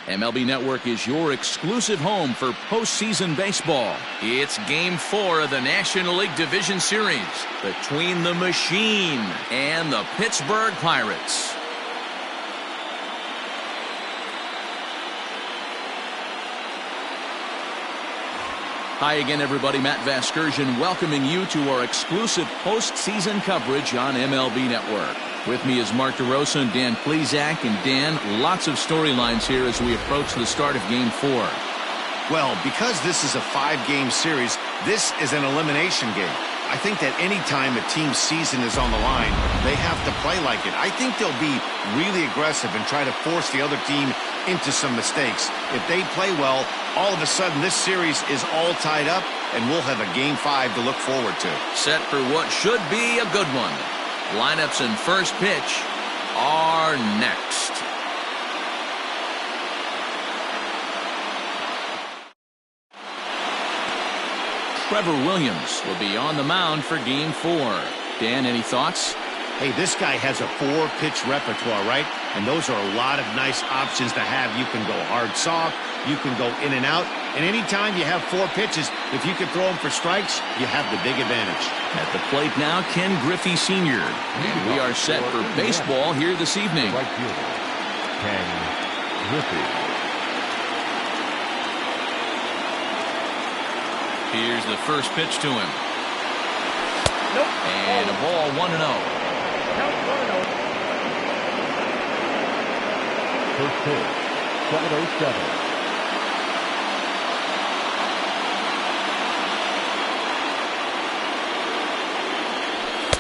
MLB Network is your exclusive home for postseason baseball. It's Game 4 of the National League Division Series between the Machine and the Pittsburgh Pirates. Hi again, everybody. Matt Vasgersian welcoming you to our exclusive postseason coverage on MLB Network. With me is Mark DeRosa and Dan Plesac. And Dan, lots of storylines here as we approach the start of Game 4. Well, because this is a 5-game series, this is an elimination game. I think that any time a team's season is on the line, they have to play like it. I think they'll be really aggressive and try to force the other team into some mistakes. If they play well, all of a sudden this series is all tied up, and we'll have a Game 5 to look forward to. Set for what should be a good one. Lineups and first pitch are next. Trevor Williams will be on the mound for Game 4. Dan, any thoughts? Hey, this guy has a 4-pitch repertoire, right? And those are a lot of nice options to have. You can go hard, soft. You can go in and out. And anytime you have 4 pitches, if you can throw them for strikes, you have the big advantage. At the plate now, Ken Griffey Sr. And we are set for baseball here this evening. Right fielder, Ken Griffey. Here's the first pitch to him. Nope. And a ball 1-0. Count 1-0. First pitch, 7:07.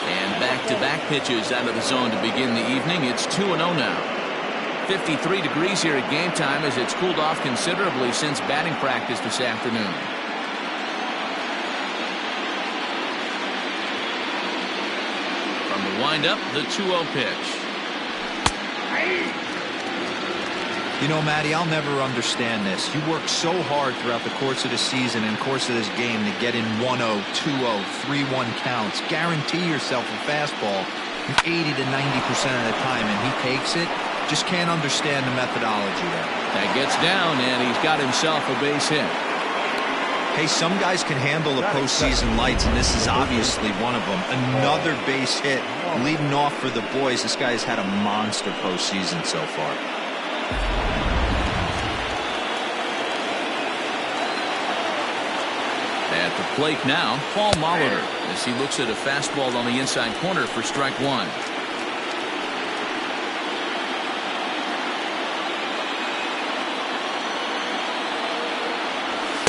And back-to-back pitches out of the zone to begin the evening. It's 2-0 now. 53 degrees here at game time as it's cooled off considerably since batting practice this afternoon. From the windup, the 2-0 pitch. You know, Matty, I'll never understand this. You work so hard throughout the course of the season and course of this game to get in 1-0, 2-0, 3-1 counts. Guarantee yourself a fastball 80 to 90% of the time, and he takes it. Just can't understand the methodology there. That gets down, and he's got himself a base hit. Hey, some guys can handle the postseason lights, and this is obviously one of them. Another base hit leading off for the boys. This guy's had a monster postseason so far. At the plate now, Paul Molitor, as he looks at a fastball on the inside corner for strike 1.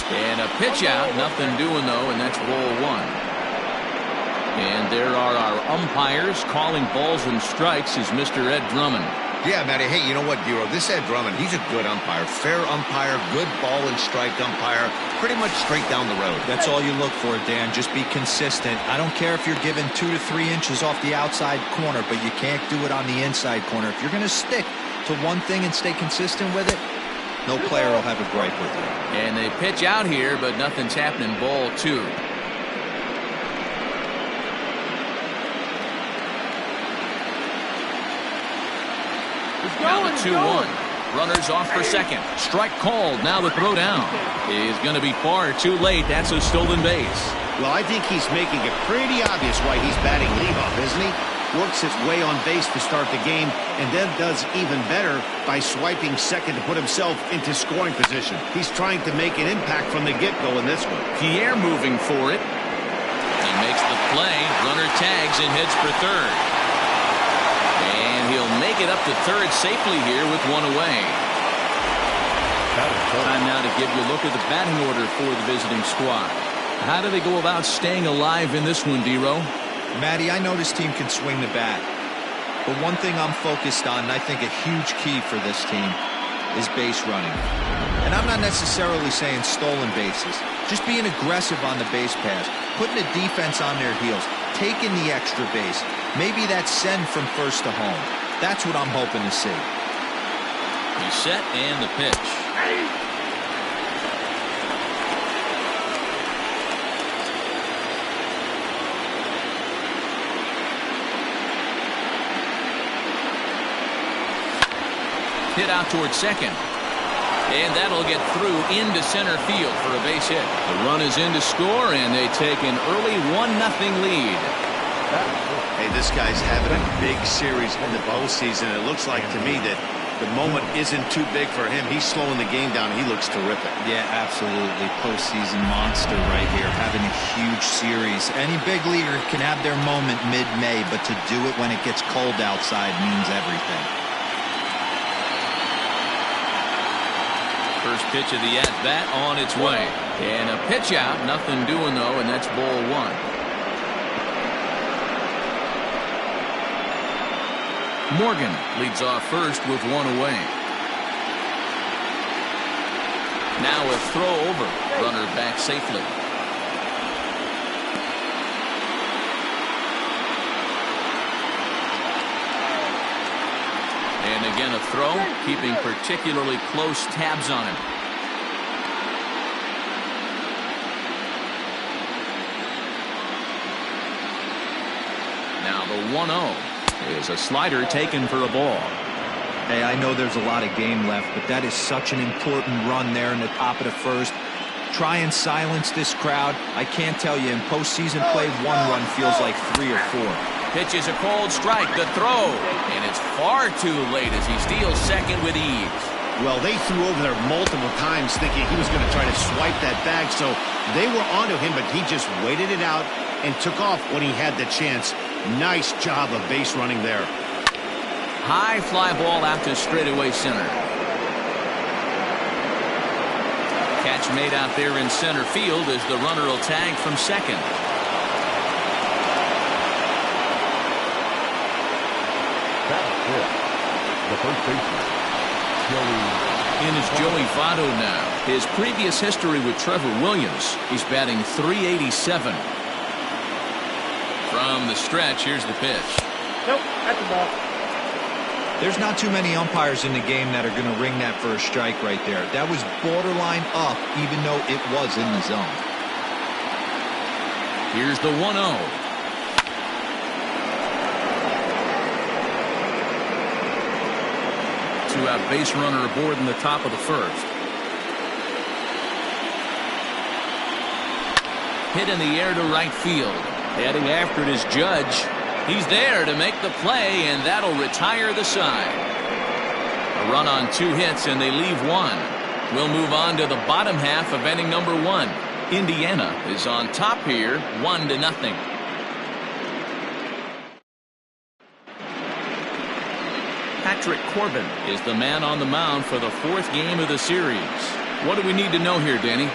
And a pitch out, nothing doing though, and that's ball 1. And there are our umpires calling balls and strikes is Mr. Ed Drummond. Yeah, Matty. Hey, you know what, Dero? This Ed Drummond, he's a good umpire. Fair umpire, good ball and strike umpire. Pretty much straight down the road. That's all you look for, Dan. Just be consistent. I don't care if you're given 2 to 3 inches off the outside corner, but you can't do it on the inside corner. If you're going to stick to one thing and stay consistent with it, no player will have a gripe with you. And they pitch out here, but nothing's happening. Ball 2. Now the 2-1. Runners off for second. Strike called. Now the throw down is going to be far too late. That's a stolen base. Well, I think he's making it pretty obvious why he's batting leadoff, isn't he? Works his way on base to start the game, and then does even better by swiping second to put himself into scoring position. He's trying to make an impact from the get-go in this one. Pierre moving for it. He makes the play. Runner tags and heads for third. And he'll make it up to third safely here with 1 away. Time now to give you a look at the batting order for the visiting squad. How do they go about staying alive in this one, Dero? Matty, I know this team can swing the bat. But one thing I'm focused on, and I think a huge key for this team, is base running. And I'm not necessarily saying stolen bases. Just being aggressive on the base pass, putting the defense on their heels, taking the extra base. Maybe that send from first to home. That's what I'm hoping to see. He's set and the pitch. Hit out towards second. And that'll get through into center field for a base hit. The run is in to score, and they take an early 1-0 lead. Hey, this guy's having a big series in the postseason. It looks like to me that the moment isn't too big for him. He's slowing the game down. He looks terrific. Yeah, absolutely. Postseason monster right here, having a huge series. Any big leaguer can have their moment mid-May, but to do it when it gets cold outside means everything. First pitch of the at-bat on its way. And a pitch out. Nothing doing, though, and that's ball one. Morgan leads off first with one away. Now a throw over. Runner back safely. And again a throw, keeping particularly close tabs on him. Now the 1-0 is a slider taken for a ball. Hey, I know there's a lot of game left, but that is such an important run there in the top of the first. Try and silence this crowd. I can't tell you, in postseason play, one run feels like 3 or 4. Pitches a cold strike, the throw, and it's far too late as he steals second with ease. Well, they threw over there multiple times thinking he was going to try to swipe that bag, so they were onto him, but he just waited it out and took off when he had the chance. Nice job of base running there. High fly ball out to straightaway center. Catch made out there in center field as the runner will tag from second. The first baseman, in is Joey Votto now. His previous history with Trevor Williams, he's batting .387. From the stretch, here's the pitch. Nope, that's the ball. There's not too many umpires in the game that are going to ring that first strike right there. That was borderline up, even though it was in the zone. Here's the 1-0. Two-out base runner aboard in the top of the first. Hit in the air to right field. Heading after it is Judge. He's there to make the play, and that'll retire the side. A run on 2 hits, and they leave 1. We'll move on to the bottom half of inning number 1. Indiana is on top here, 1-0. Patrick Corbin is the man on the mound for the 4th game of the series. What do we need to know here, Danny?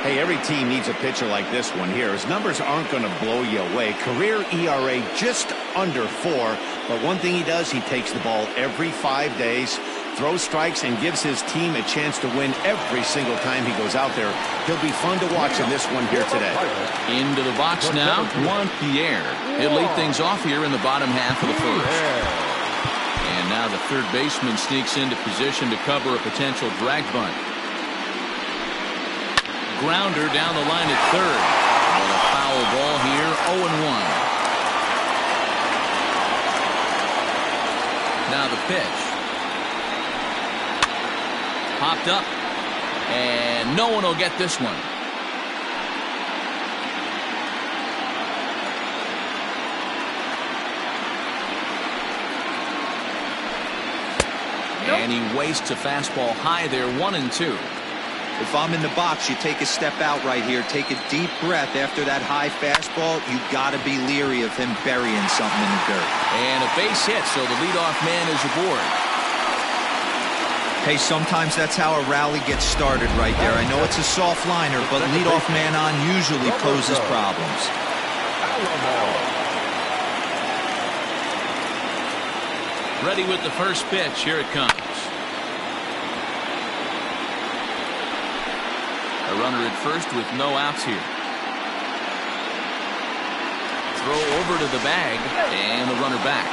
Hey, every team needs a pitcher like this one here. His numbers aren't going to blow you away. Career ERA just under 4. But one thing he does, he takes the ball every 5 days, throws strikes, and gives his team a chance to win every single time he goes out there. He'll be fun to watch in this one here today. Into the box now, Juan Pierre. He'll lead things off here in the bottom half of the first. And now the third baseman sneaks into position to cover a potential drag bunt. Grounder down the line at third. But a foul ball here, 0-1. Now the pitch. Popped up. And no one will get this one. And he wastes a fastball high there, 1-2. If I'm in the box, you take a step out right here. Take a deep breath after that high fastball. You got to be leery of him burying something in the dirt. And a base hit, so the leadoff man is aboard. Hey, sometimes that's how a rally gets started right there. I know it's a soft liner, but leadoff man on usually poses problems. Ready with the first pitch. Here it comes. A runner at first with no outs here. Throw over to the bag, and the runner back.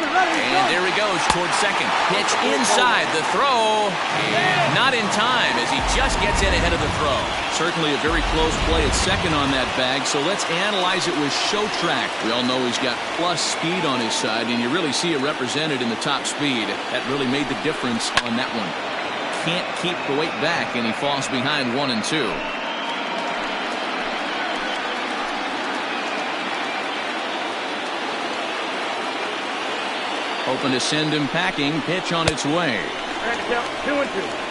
And there he goes towards second. Pitch inside. The throw. And not in time as he just gets in ahead of the throw. Certainly a very close play at second on that bag, so let's analyze it with show track. We all know he's got plus speed on his side, and you really see it represented in the top speed. That really made the difference on that one. Can't keep the weight back, and he falls behind 1-2. Hoping to send him packing. Pitch on its way. 2-2.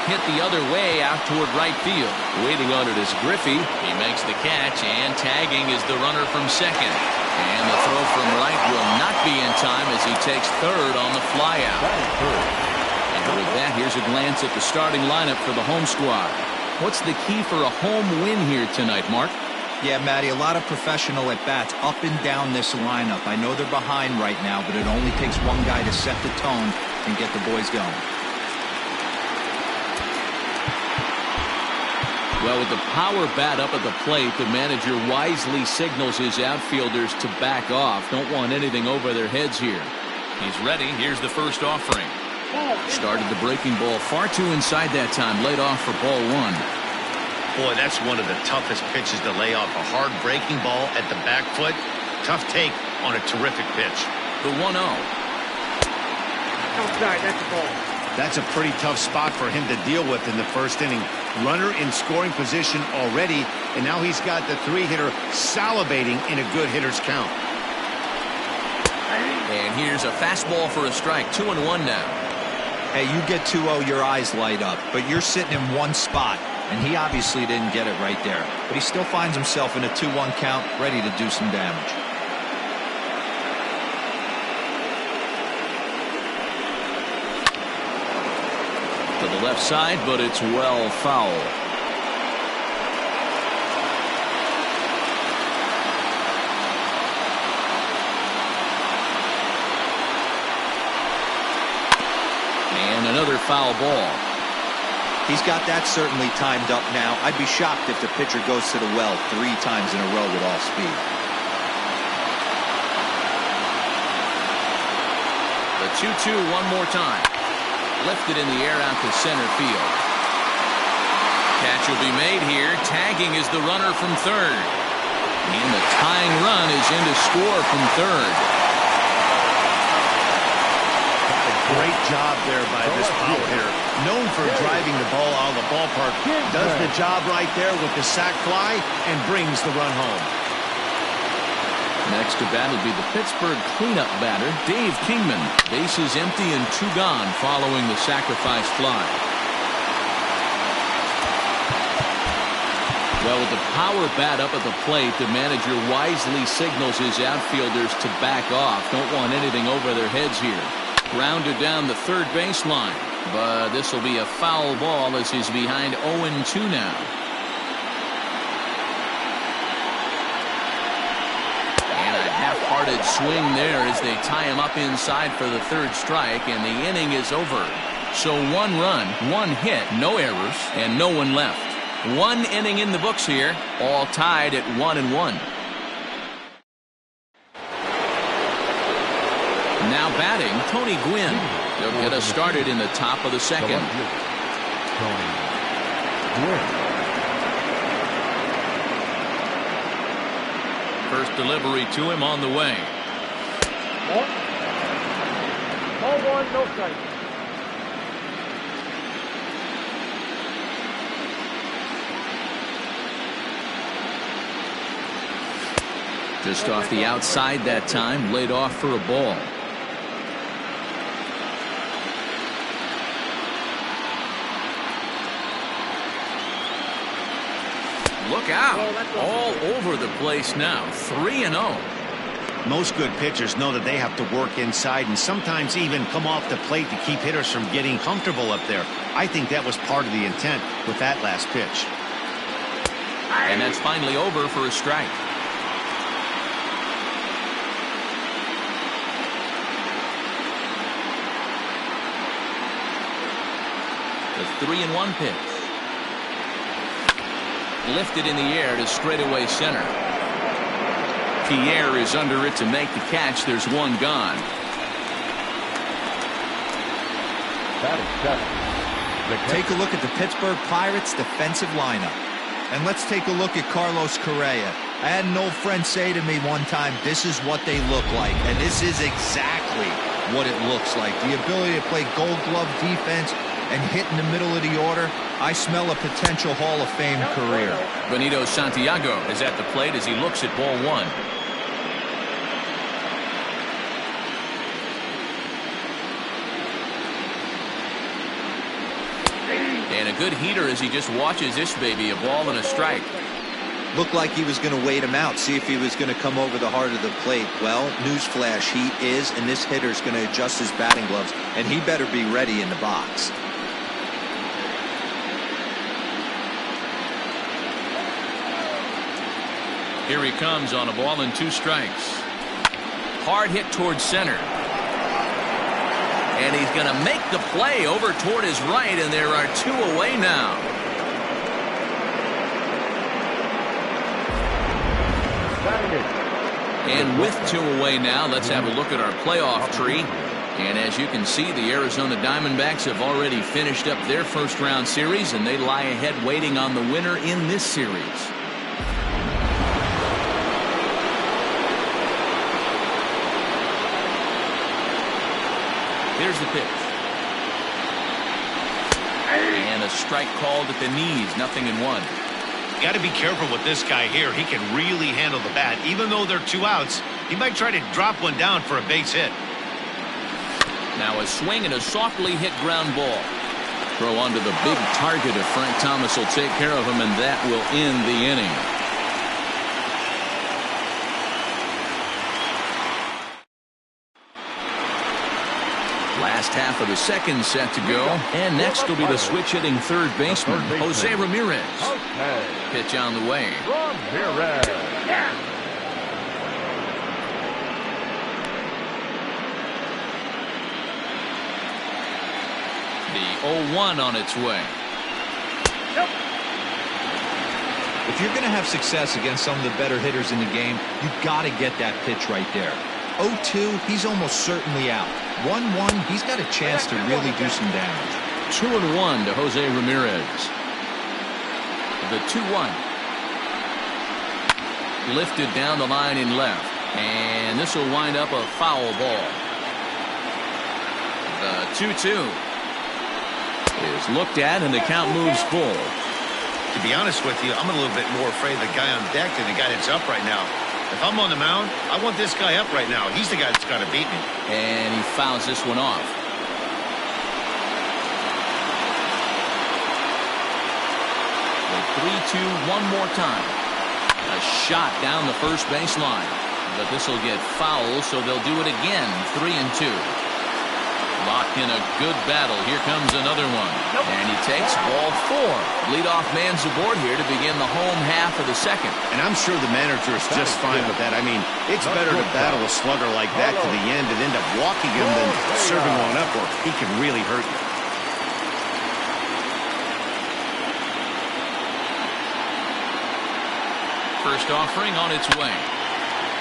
Hit the other way out toward right field. Waiting on it is Griffey. He makes the catch, and tagging is the runner from second. And the throw from right will not be in time as he takes third on the flyout. And with that, here's a glance at the starting lineup for the home squad. What's the key for a home win here tonight, Mark? Yeah, Matty, a lot of professional at-bats up and down this lineup. I know they're behind right now, but it only takes one guy to set the tone and get the boys going. Well, with the power bat up at the plate, the manager wisely signals his outfielders to back off. Don't want anything over their heads here. He's ready. Here's the first offering. Started the breaking ball far too inside that time. Laid off for ball one. Boy, that's one of the toughest pitches to lay off. A hard breaking ball at the back foot. Tough take on a terrific pitch. The 1-0. Outside, that's the ball. That's a pretty tough spot for him to deal with in the first inning. Runner in scoring position already, and now he's got the three-hitter salivating in a good hitter's count. And here's a fastball for a strike. 2-1 now. Hey, you get 2-0, your eyes light up, but you're sitting in one spot, and he obviously didn't get it right there. But he still finds himself in a 2-1 count, ready to do some damage. To the left side, but it's well foul. And another foul ball. He's got that certainly timed up now. I'd be shocked if the pitcher goes to the well 3 times in a row with all speed. The 2-2 one more time. Lifted in the air out to center field. Catch will be made here. Tagging is the runner from third. And the tying run is in to score from third. Great job there by this power hitter. Known for driving the ball out of the ballpark. Does the job right there with the sac fly and brings the run home. Next to bat will be the Pittsburgh cleanup batter, Dave Kingman. Bases empty and 2 gone following the sacrifice fly. Well, with the power bat up at the plate, the manager wisely signals his outfielders to back off. Don't want anything over their heads here. Grounded down the third baseline, but this will be a foul ball as he's behind 0-2 now. Half-hearted swing there as they tie him up inside for the third strike, and the inning is over. So 1 run, 1 hit, no errors, and no one left. 1 inning in the books here, all tied at 1-1. Now batting, Tony Gwynn. He'll get us started in the top of the second. Tony Gwynn. First delivery to him on the way. Ball 1, no strike. Just off the outside that time, laid off for a ball. Look out. All over the place now. 3-0. Most good pitchers know that they have to work inside and sometimes even come off the plate to keep hitters from getting comfortable up there. I think that was part of the intent with that last pitch. And that's finally over for a strike. The 3-1 pitch. lifted in the air to straightaway center. Fiel is under it to make the catch. There's one gone. Take a look at the Pittsburgh Pirates defensive lineup. And let's take a look at Carlos Correa. I had an old friend say to me one time, this is what they look like. And this is exactly what it looks like. The ability to play gold glove defense and hit in the middle of the order. I smell a potential Hall of Fame career. Benito Santiago is at the plate as he looks at ball one. And a good heater as he just watches this baby, a ball and a strike. Looked like he was going to wait him out, see if he was going to come over the heart of the plate. Well, newsflash, he is, and this hitter's going to adjust his batting gloves, and he better be ready in the box. Here he comes on a ball and 2 strikes. Hard hit towards center. And he's going to make the play over toward his right, and there are 2 away now. And with 2 away now, let's have a look at our playoff tree. And as you can see, the Arizona Diamondbacks have already finished up their first-round series, and they lie ahead waiting on the winner in this series. Here's the pitch. And a strike called at the knees, 0-1. You got to be careful with this guy here. He can really handle the bat. Even though they're 2 outs, he might try to drop one down for a base hit. Now a swing and a softly hit ground ball. Throw onto the big target of Frank Thomas will take care of him, and that will end the inning. Last half of the second set to go, and next will be the switch-hitting third baseman, Jose Ramirez. Pitch on the way. The 0-1 on its way. If you're going to have success against some of the better hitters in the game, you've got to get that pitch right there. 0-2, he's almost certainly out. 1-1, he's got a chance to really do some damage. 2-1 to Jose Ramirez. The 2-1. Lifted down the line in left. And this will wind up a foul ball. The 2-2 is looked at, and the count moves full. To be honest with you, I'm a little bit more afraid of the guy on deck than the guy that's up right now. If I'm on the mound, I want this guy up right now. He's the guy that's got to beat me. And he fouls this one off. The 3-2 one more time. A shot down the first base line. But this will get foul, so they'll do it again. 3-2. Locked in a good battle. Here comes another one. And he takes ball 4. Leadoff man's aboard here to begin the home half of the second. And I'm sure the manager is just fine with that. I mean, it's better to battle a slugger like that to the end and end up walking him than serving one up, or he can really hurt you. First offering on its way.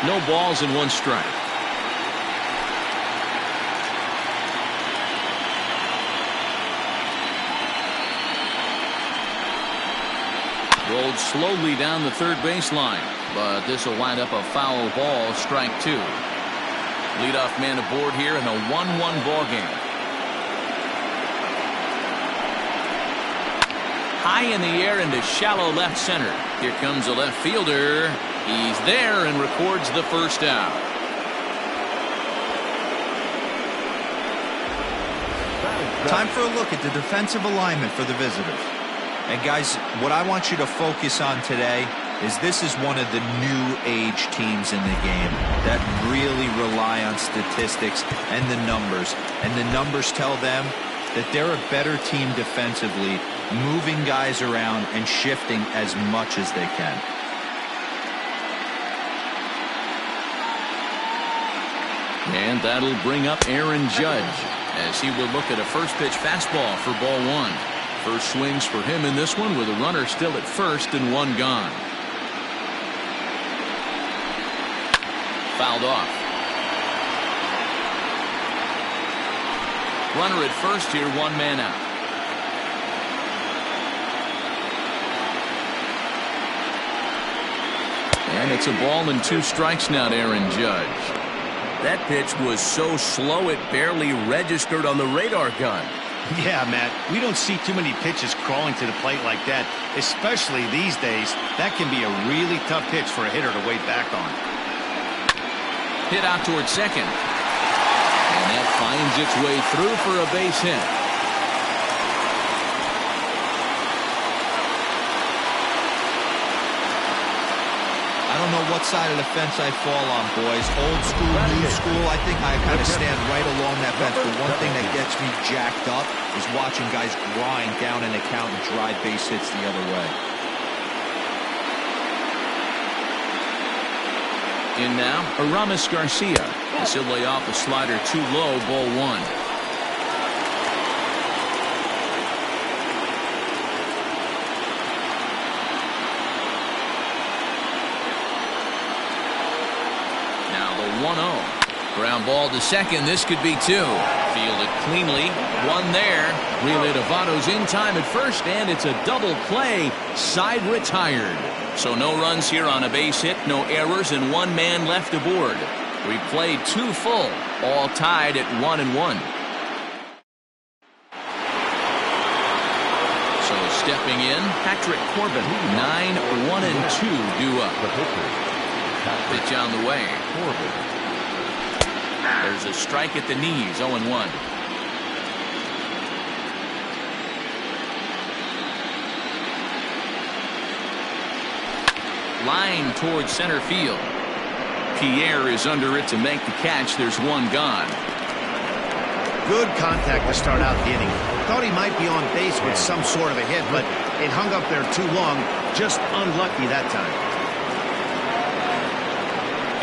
No balls and 1 strike. Rolled slowly down the third baseline, but this will wind up a foul ball, strike 2. Leadoff man aboard here in a 1-1 ball game. High in the air into shallow left center. Here comes the left fielder. He's there and records the first out. Time for a look at the defensive alignment for the visitors. And guys, what I want you to focus on today is this is one of the new age teams in the game that really rely on statistics and the numbers. And the numbers tell them that they're a better team defensively, moving guys around and shifting as much as they can. And that'll bring up Aaron Judge as he will look at a first pitch fastball for ball 1. First swings for him in this one with a runner still at first and one gone. Fouled off. Runner at first here, one man out. And it's a ball and 2 strikes now to Aaron Judge. That pitch was so slow it barely registered on the radar gun. Yeah, Matt, we don't see too many pitches crawling to the plate like that, especially these days. That can be a really tough pitch for a hitter to wait back on. Hit out towards second. And that finds its way through for a base hit. I don't know what side of the fence I fall on, boys. Old school, new school. I think I kind of stand right along that fence. But one thing that gets me jacked up is watching guys grind down an account and drive base hits the other way. In now, Aramis Garcia. This will lay off a slider too low, ball 1. Now the 1-0. Ground ball to second. This could be 2. Fielded cleanly. 1 there. Relay to Votto's in time at first, and it's a double play. Side retired. So no runs here on a base hit, no errors, and 1 man left aboard. We played 2 full, all tied at 1-1. So stepping in, Patrick Corbin, 9-1-2 due up. Pitch on the way. There's a strike at the knees, 0-1. Line towards center field. Pierre is under it to make the catch. There's 1 gone. Good contact to start out the inning. Thought he might be on base with some sort of a hit, but it hung up there too long. Just unlucky that time.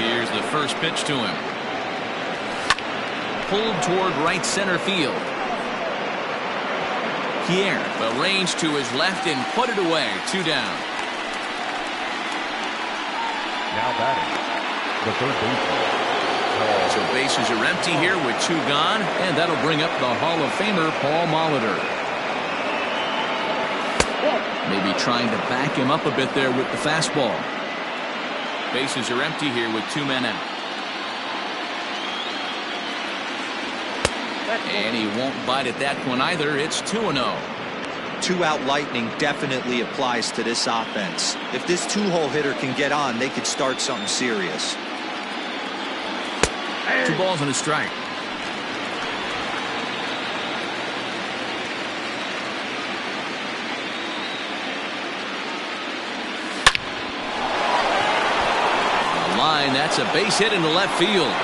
Here's the first pitch to him. Pulled toward right center field. Pierre, the range to his left and put it away. 2 down. Now batting, the third baseman. So bases are empty here with 2 gone, and that'll bring up the Hall of Famer Paul Molitor. Maybe trying to back him up a bit there with the fastball. Bases are empty here with 2 men out. And he won't bite at that one either. It's 2-0. 2-out lightning definitely applies to this offense. If this 2-hole hitter can get on, they could start something serious. 2 balls and a strike. The line, that's a base hit into left field.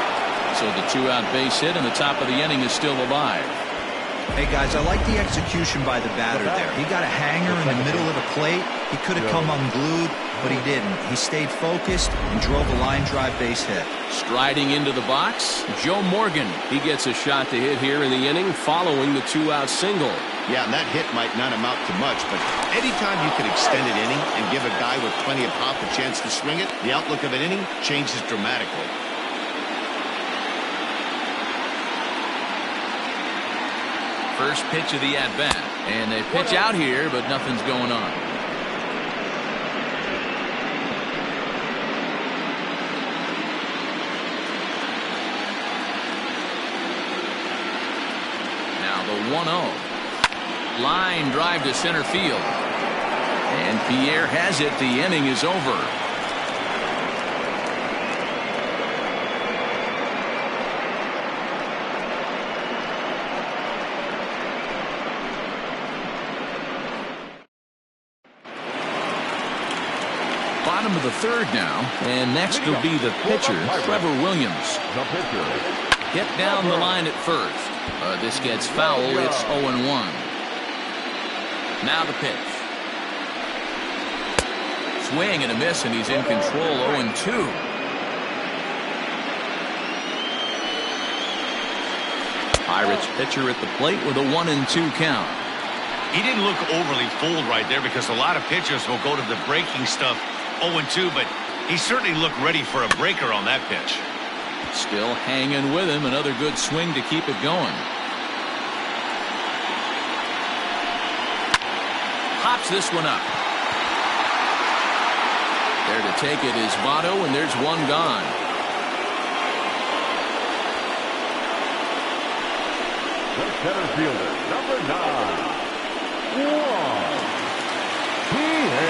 So the 2-out base hit and the top of the inning is still alive. Hey guys, I like the execution by the batter there. He got a hanger in the middle of the plate. He could have come unglued, but he didn't. He stayed focused and drove a line drive base hit. Striding into the box, Joe Morgan. He gets a shot to hit here in the inning following the 2-out single. Yeah, and that hit might not amount to much, but anytime you can extend an inning and give a guy with plenty of pop a chance to swing it, the outlook of an inning changes dramatically. First pitch of the at-bat. And they pitch out here, but nothing's going on. Now the 1-0. Line drive to center field. And Pierre has it. The inning is over. Bottom of the 3rd now, and next will be the pitcher, Trevor Williams. The pitcher. Hit down the line at first. This gets foul. It's 0-1. Now the pitch. Swing and a miss, and he's in control. 0-2. Pirates pitcher at the plate with a 1-2 count. He didn't look overly fooled right there because a lot of pitchers will go to the breaking stuff 0-2, but he certainly looked ready for a breaker on that pitch. Still hanging with him. Another good swing to keep it going. Pops this one up. There to take it is Votto, and there's one gone. The center fielder, number 9.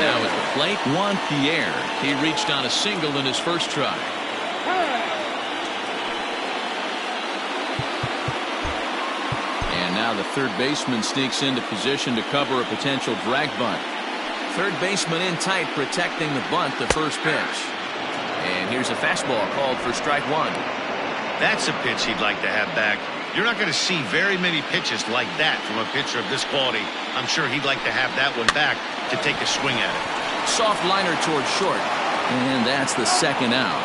Now at the plate, Juan Pierre. He reached on a single in his first try. And now the third baseman sneaks into position to cover a potential drag bunt. Third baseman in tight, protecting the bunt, the first pitch. And here's a fastball called for strike one. That's a pitch he'd like to have back. You're not going to see very many pitches like that from a pitcher of this quality. I'm sure he'd like to have that one back to take a swing at it. Soft liner towards short. And that's the second out.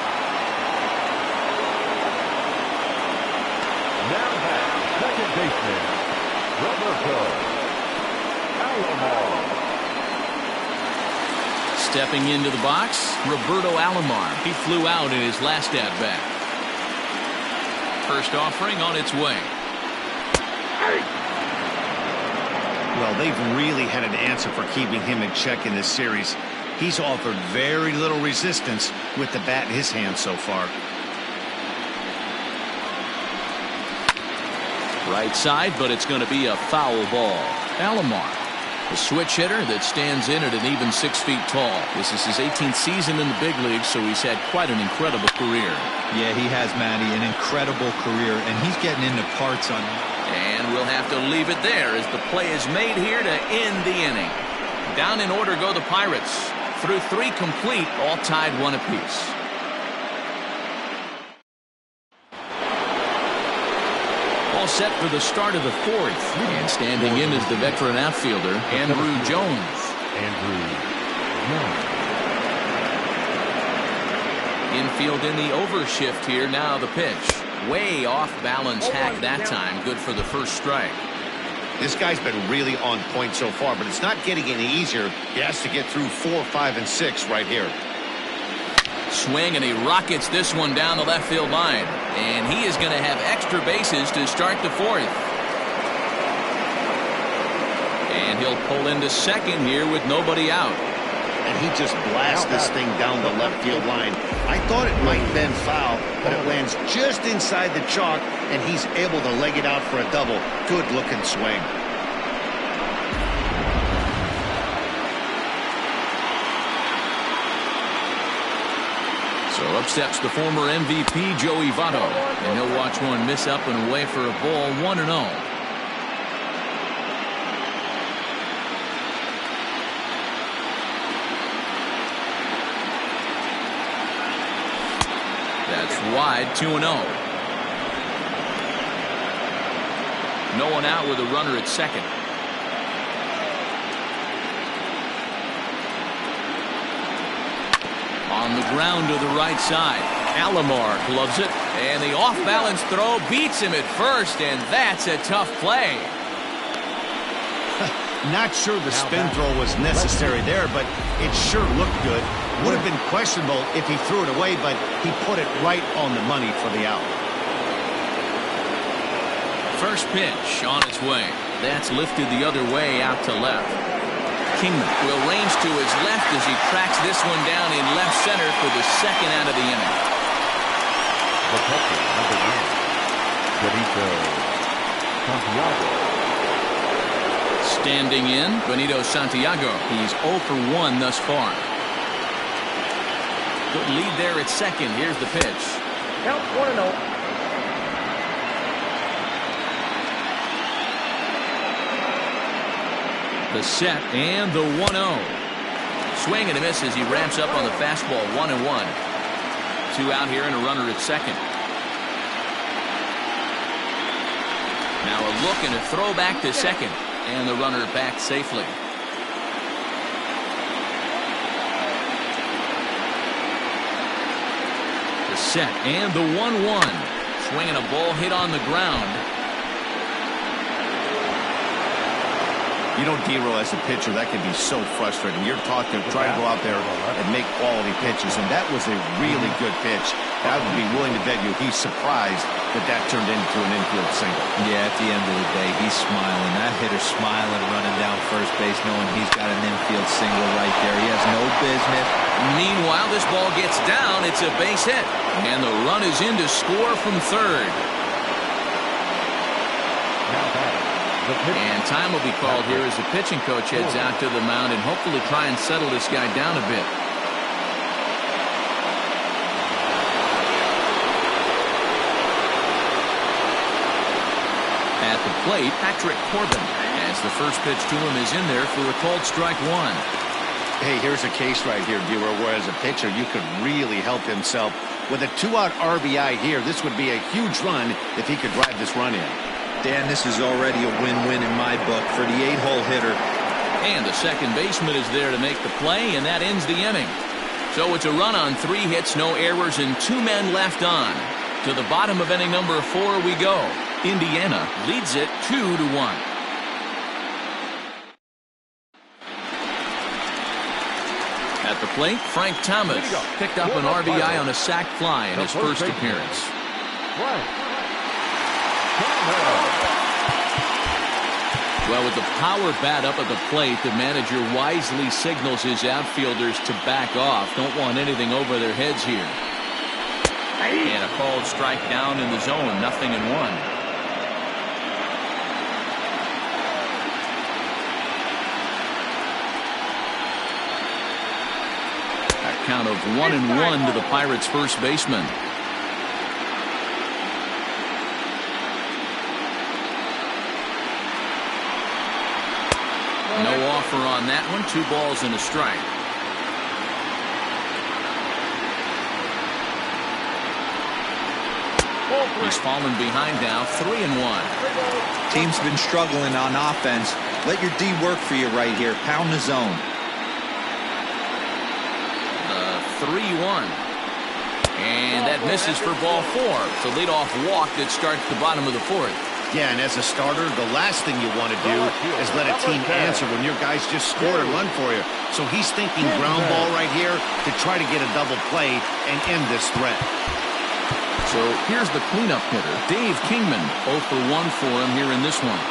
Now back, second baseman, Roberto Alomar. Stepping into the box, Roberto Alomar. He flew out in his last at-bat. First offering on its way. Well, they've really had an answer for keeping him in check in this series. He's offered very little resistance with the bat in his hand so far. Right side, but it's going to be a foul ball. Alomar, a switch hitter that stands in at an even 6 feet tall. This is his 18th season in the big leagues, so he's had quite an incredible career. Yeah, he has, Matty, an incredible career, and he's getting into parts on it. And we'll have to leave it there as the play is made here to end the inning. Down in order go the Pirates. Through 3 complete, all tied 1 apiece. All set for the start of the 4th. And standing in is the veteran outfielder, Andrew Jones. Infield in the overshift here. Now the pitch. Way off balance hack that time. Good for the first strike. This guy's been really on point so far, but it's not getting any easier. He has to get through 4, 5, and 6 right here. Swing, and he rockets this one down the left field line. And he is going to have extra bases to start the 4th. And he'll pull into second here with nobody out. And he just blasts this thing down the left field line. I thought it might bend foul, but it lands just inside the chalk, and he's able to leg it out for a double. Good looking swing. So up steps the former MVP Joey Votto, and he'll watch one miss up and away for a ball. 1-0. That's wide. 2-0. No one out with a runner at second. On the ground to the right side. Alomar gloves it, and the off-balance throw beats him at first, and that's a tough play. Not sure the spin throw was necessary there, but it sure looked good. Would have been questionable if he threw it away, but he put it right on the money for the out. First pitch on its way. That's lifted the other way out to left. Kingman will range to his left as he tracks this one down in left center for the second out of the inning. The catcher, number 9, Benito Santiago. Standing in, Benito Santiago. He's 0 for 1 thus far. Good lead there at second. Here's the pitch. Count 1-0. The set and the 1-0. Swing and a miss as he ramps up on the fastball. 1-1. 2 out here and a runner at second. Now a look and a throw back to second. And the runner back safely. The set and the 1-1. Swinging a ball hit on the ground. You know, D-Row, as a pitcher, that can be so frustrating. You're taught to try to go out there and make quality pitches, and that was a really good pitch. I would be willing to bet you he's surprised that turned into an infield single. Yeah, at the end of the day, he's smiling. That hitter's smiling, running down first base, knowing he's got an infield single right there. He has no business. Meanwhile, this ball gets down. It's a base hit. And the run is in to score from third. And time will be called here as the pitching coach heads out to the mound and hopefully try and settle this guy down a bit. At the plate, Corbin, as the first pitch to him is in there for a called strike one. Hey, here's a case right here, D-Row, where as a pitcher you could really help himself. With a 2-out RBI here, this would be a huge run if he could drive this run in. Dan, this is already a win-win in my book for the 8-hole hitter. And the second baseman is there to make the play, and that ends the inning. So it's a run on 3 hits, no errors, and 2 men left on. To the bottom of inning number 4 we go. Indiana leads it 2-1. At the plate, Frank Thomas picked up an RBI on a sac fly in his first appearance. Well, with the power bat up at the plate, the manager wisely signals his outfielders to back off. Don't want anything over their heads here. And a called strike down in the zone, 0-1. A count of 1-1 to the Pirates' first baseman. No offer on that one. 2 balls and a strike. He's fallen behind now. 3-1. Team's been struggling on offense. Let your D work for you right here. Pound the zone. 3-1. And that misses for ball 4. It's a leadoff walk that starts the bottom of the 4th. Yeah, and as a starter, the last thing you want to do is let a team answer when your guys just scored a run for you. So he's thinking ground ball right here to try to get a double play and end this threat. So here's the cleanup hitter, Dave Kingman. 0 for 1 for him here in this one.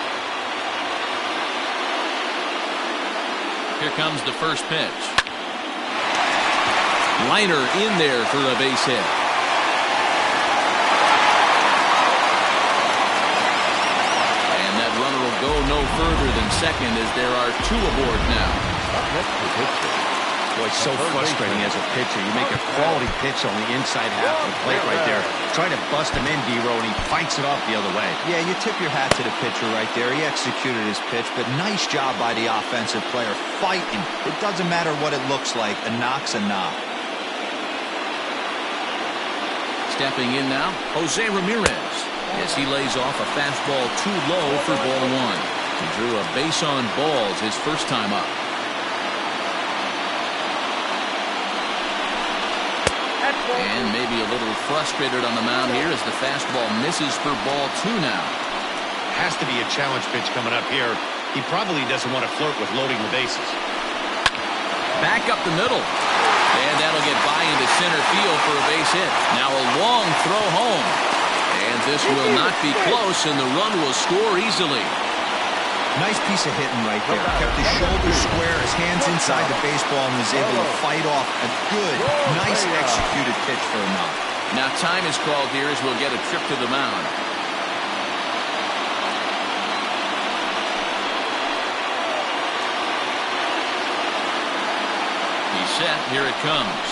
Here comes the first pitch. Liner in there for a base hit. Go no further than second as there are 2 aboard now. Boy, so frustrating as a pitcher. You make a quality pitch on the inside half of the plate right there. Try to bust him in, D-Row, and he fights it off the other way. Yeah, you tip your hat to the pitcher right there. He executed his pitch, but nice job by the offensive player fighting. It doesn't matter what it looks like. A knock's a knock. Stepping in now, Jose Ramirez. As he lays off a fastball too low for ball 1. He drew a base on balls his first time up. And maybe a little frustrated on the mound here as the fastball misses for ball 2 now. Has to be a challenge pitch coming up here. He probably doesn't want to flirt with loading the bases. Back up the middle. And that'll get by into center field for a base hit. Now a long throw home. And this will not be close, and the run will score easily. Nice piece of hitting right there. Kept his shoulders square, his hands inside the baseball, and was able to fight off a good, nice executed pitch for a knock. Now time is called here as we'll get a trip to the mound. He's set. Here it comes.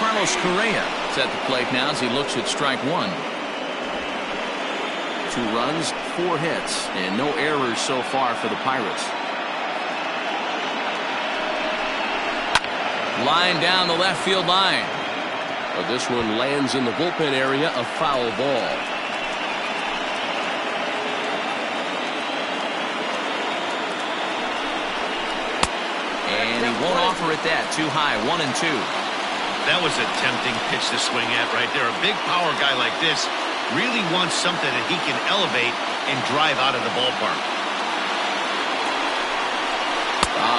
Carlos Correa is at the plate now as he looks at strike 1. 2 runs, 4 hits, and no errors so far for the Pirates. Line down the left field line. But this one lands in the bullpen area, a foul ball. And he won't offer it that. Too high, 1-2. That was a tempting pitch to swing at right there. A big power guy like this really wants something that he can elevate and drive out of the ballpark.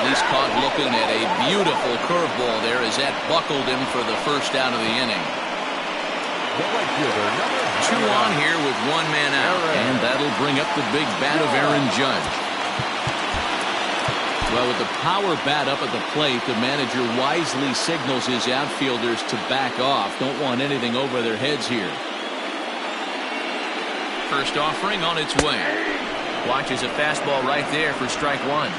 He's caught looking at a beautiful curveball there as that buckled him for the first out of the inning. Two on here with one man out. And that'll bring up the big bat of Aaron Judge. Well, with the power bat up at the plate, the manager wisely signals his outfielders to back off. Don't want anything over their heads here. First offering on its way. Watches a fastball right there for strike one.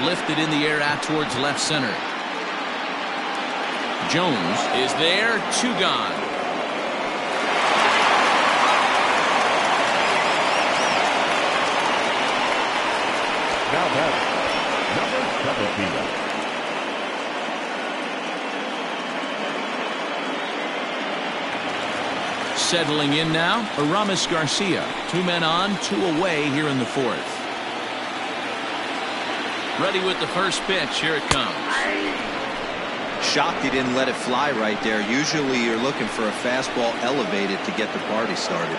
Lifted in the air out towards left center. Jones is there, two gone. Now that's number 17. Settling in now, Aramis Garcia. 2 men on, 2 away here in the fourth. Ready with the first pitch. Here it comes. Shocked he didn't let it fly right there. Usually you're looking for a fastball elevated to get the party started.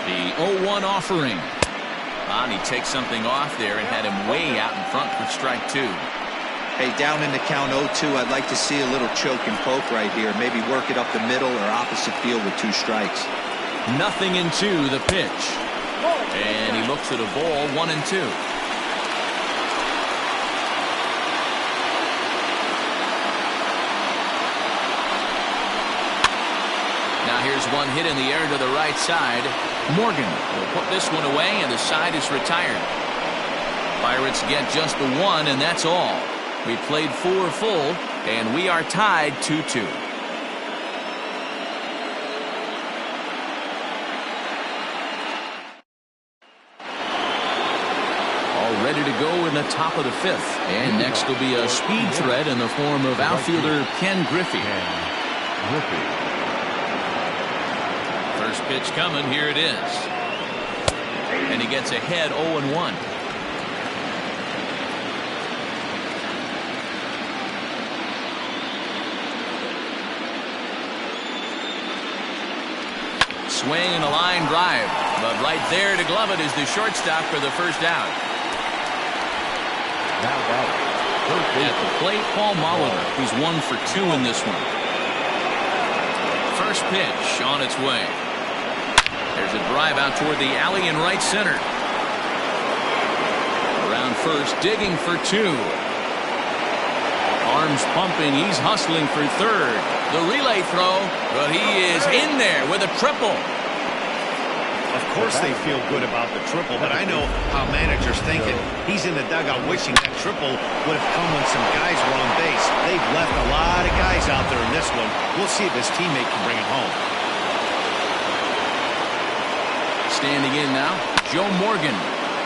The 0-1 offering. And he takes something off there and had him way out in front for strike two. Hey, down in the count 0-2, I'd like to see a little choke and poke right here. Maybe work it up the middle or opposite field with 2 strikes. Nothing in 2, the pitch. And he looks at a ball, 1-2. Now here's one hit in the air to the right side. Morgan will put this one away, and the side is retired. Pirates get just the 1, and that's all. We played 4 full, and we are tied 2-2. Ready to go in the top of the 5th. And next will be a speed threat in the form of outfielder Ken Griffey. First pitch coming. Here it is. And he gets ahead 0-1. Swing and a line drive. But right there to glove it is the shortstop for the first out. At the plate, Paul Molitor. He's 1 for 2 in this one. First pitch on its way. There's a drive out toward the alley in right center. Around first, digging for 2. Arms pumping. He's hustling for third. The relay throw, but he is in there with a triple. Of course they feel good about the triple, but I know how managers thinking. He's in the dugout wishing that triple would have come when some guys were on base. They've left a lot of guys out there in this one. We'll see if his teammate can bring it home. Standing in now, Joe Morgan.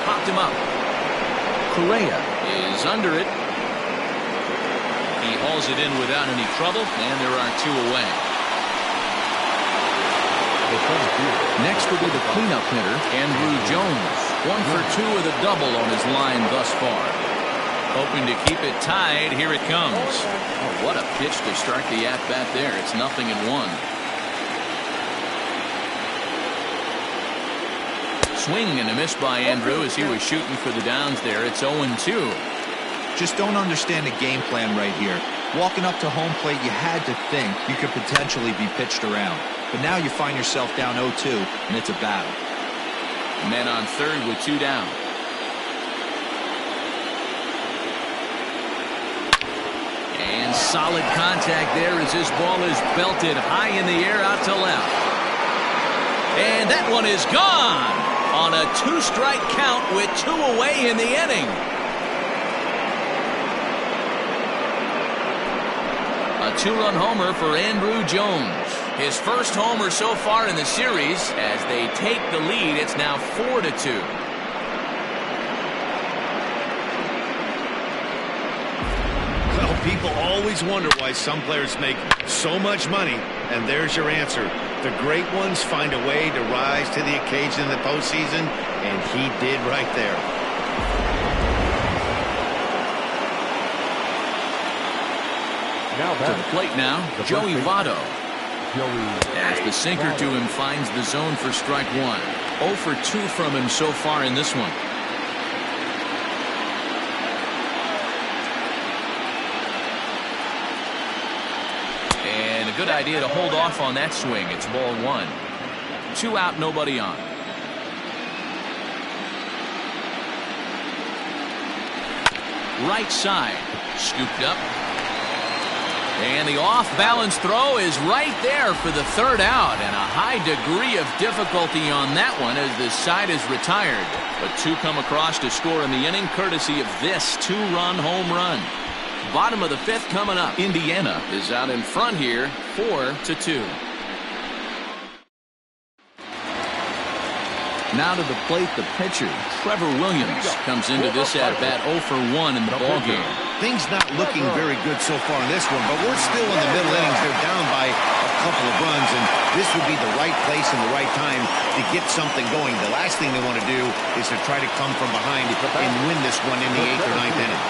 Popped him up. Correa is under it. He hauls it in without any trouble, and there are 2 away. Next will be the cleanup hitter, Andrew Jones. 1 for 2 with a double on his line thus far. Hoping to keep it tied. Here it comes. Oh, what a pitch to start the at-bat there. It's 0-1. Swing and a miss by Andrew as he was shooting for the downs there. It's 0-2. Just don't understand the game plan right here. Walking up to home plate, you had to think you could potentially be pitched around. But now you find yourself down 0-2, and it's a battle. Men on third with 2 down. And solid contact there as this ball is belted high in the air out to left. And that one is gone on a 2-strike count with 2 away in the inning. A 2-run homer for Andrew Jones. His first homer so far in the series. As they take the lead, it's now 4-2. Well, people always wonder why some players make so much money, and there's your answer. The great ones find a way to rise to the occasion in the postseason, and he did right there. Now To the plate now, Joey Votto. As the sinker to him finds the zone for strike one. 0 for 2 from him so far in this one. And a good idea to hold off on that swing. It's ball one. 2 out, nobody on. Right side, scooped up. And the off-balance throw is right there for the 3rd out, and a high degree of difficulty on that one as the side is retired. But 2 come across to score in the inning courtesy of this 2-run home run. Bottom of the 5th coming up. Indiana is out in front here, 4-2. Now to the plate, the pitcher, Trevor Williams, comes into this at-bat 0 for 1 in the ballgame. Things not looking very good so far in this one, but we're still in the middle innings. They're down by a couple of runs, and this would be the right place and the right time to get something going. The last thing they want to do is to try to come from behind and win this one in the 8th or 9th inning.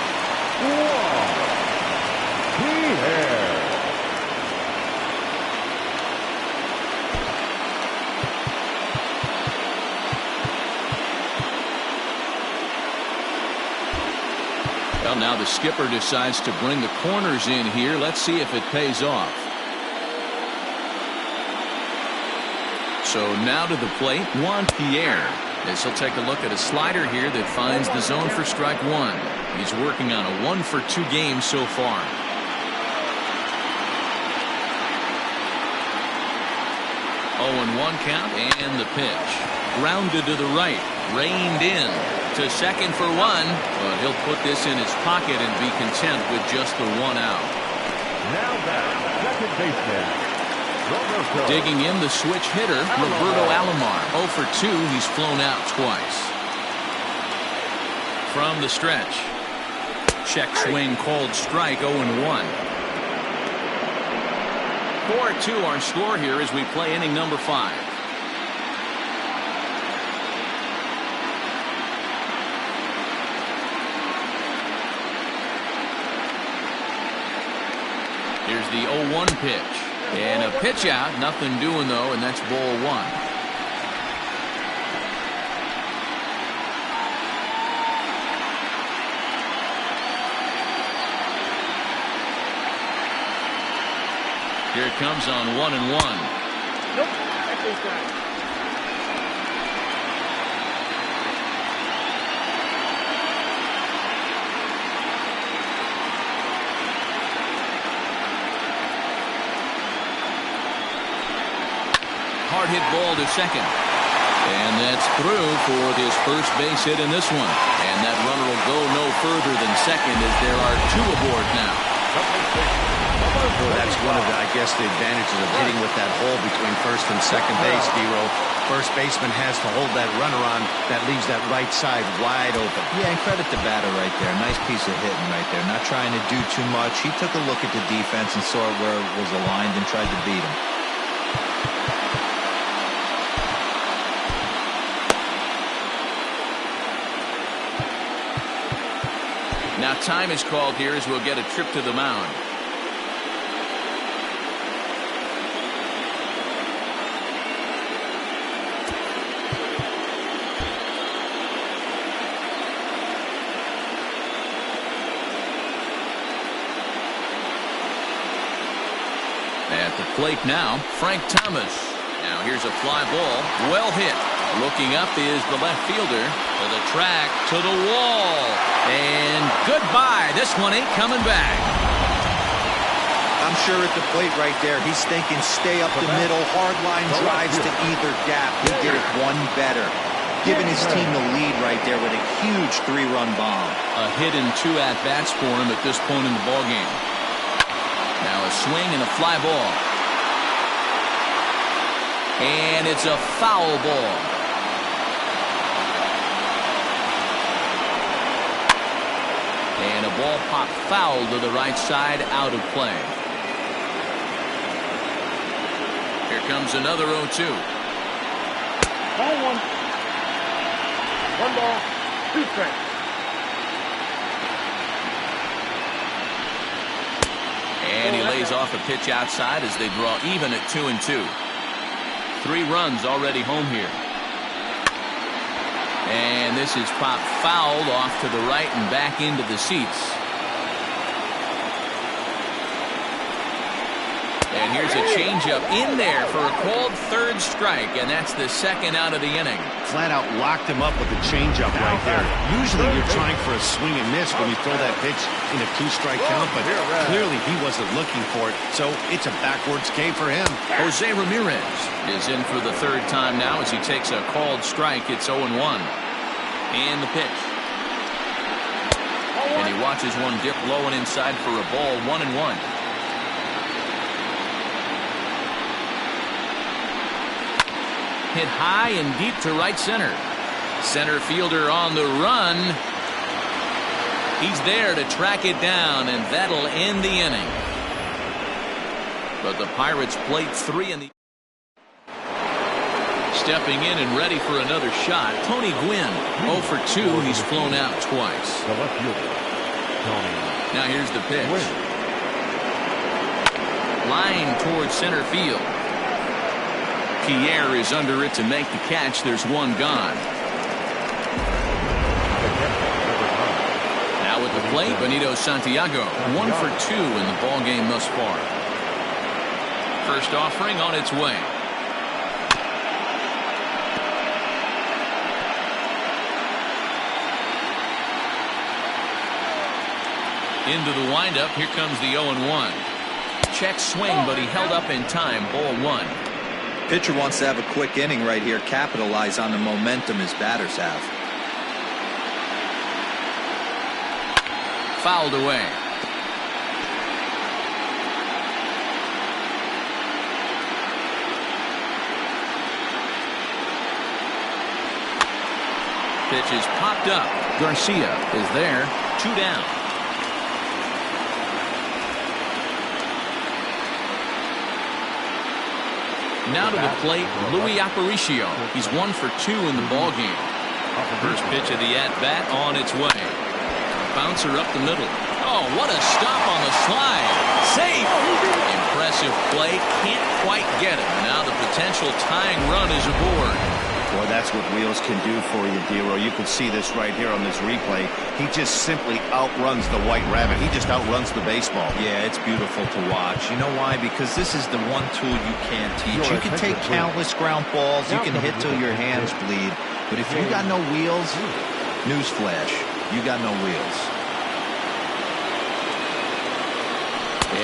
Well, now the skipper decides to bring the corners in here. Let's see if it pays off. So now to the plate, Juan Fiel. As he'll take a look at a slider here that finds the zone for strike one. He's working on a 1 for 2 game so far. 0-1 count, and the pitch. Grounded to the right, reined in to second for 1, but he'll put this in his pocket and be content with just the 1 out. Now back, second baseman, Roberto. Digging in, the switch hitter, Roberto Alomar. 0 for 2, he's flown out twice. From the stretch. Check swing called strike, 0-1. 4-2 our score here as we play inning number 5. Here's the 0-1 pitch. And a pitch out. Nothing doing, though, and that's ball 1. Here it comes on 1-1. Nope, that is right. Hard hit ball to second. And that's through for his first base hit in this one. And that runner will go no further than second as there are 2 aboard now. Well, that's one of the, I guess, the advantages of hitting with that hole between first and second base, D-Roll. First baseman has to hold that runner on. That leaves that right side wide open. Yeah, and credit the batter right there. Nice piece of hitting right there. Not trying to do too much. He took a look at the defense and saw where it was aligned and tried to beat him. Now time is called here as we'll get a trip to the mound. At the plate now, Frank Thomas. Now here's a fly ball, well hit. Looking up is the left fielder. To the track, to the wall. And goodbye. This one ain't coming back. I'm sure at the plate right there, he's thinking stay up the middle, hard line drives to either gap. He did it one better, giving his team the lead right there with a huge 3-run bomb. A hit and 2 at-bats for him at this point in the ballgame. Now a swing and a fly ball. And it's a foul ball. And a ball popped foul to the right side, out of play. Here comes another 0-2. Ball 1. 1 ball, 2 strikes. And he lays off a pitch outside as they draw even at 2-2. 3 runs already home here. And this is popped fouled off to the right and back into the seats. And here's a changeup in there for a called 3rd strike, and that's the 2nd out of the inning. Flat out locked him up with a changeup right there. Usually you're trying for a swing and miss when you throw that pitch in a 2-strike count, but clearly he wasn't looking for it, so it's a backwards K for him. Jose Ramirez is in for the 3rd time now as he takes a called strike. It's 0-1. And the pitch. And he watches one dip low and inside for a ball. 1-1. Hit high and deep to right center. Center fielder on the run. He's there to track it down, and that'll end the inning. But the Pirates played 3 in the... Stepping in and ready for another shot, Tony Gwynn. 0 for 2. He's flown out twice. The left fielder, Tony. Now here's the pitch. Line towards center field. Pierre is under it to make the catch. There's one gone. Now at the plate, Benito Santiago. 1 for 2 in the ball game thus far. First offering on its way. Into the windup. Here comes the 0-1. Check swing, but he held up in time. Ball 1. Pitcher wants to have a quick inning right here, capitalize on the momentum his batters have. Fouled away. Pitch is popped up. Garcia is there. 2 down. Now to the plate, Luis Aparicio. He's 1 for 2 in the ball game. First pitch of the at-bat on its way. Bouncer up the middle. Oh, what a stop on the slide. Safe. Impressive play. Can't quite get it. Now the potential tying run is aboard. Boy, that's what wheels can do for you, Dero. You can see this right here on this replay. He just simply outruns the White Rabbit. He just outruns the baseball. Yeah, it's beautiful to watch. You know why? Because this is the one tool you can't teach. You can take countless ground balls. You can hit till your hands bleed. But if you got no wheels, newsflash, you got no wheels.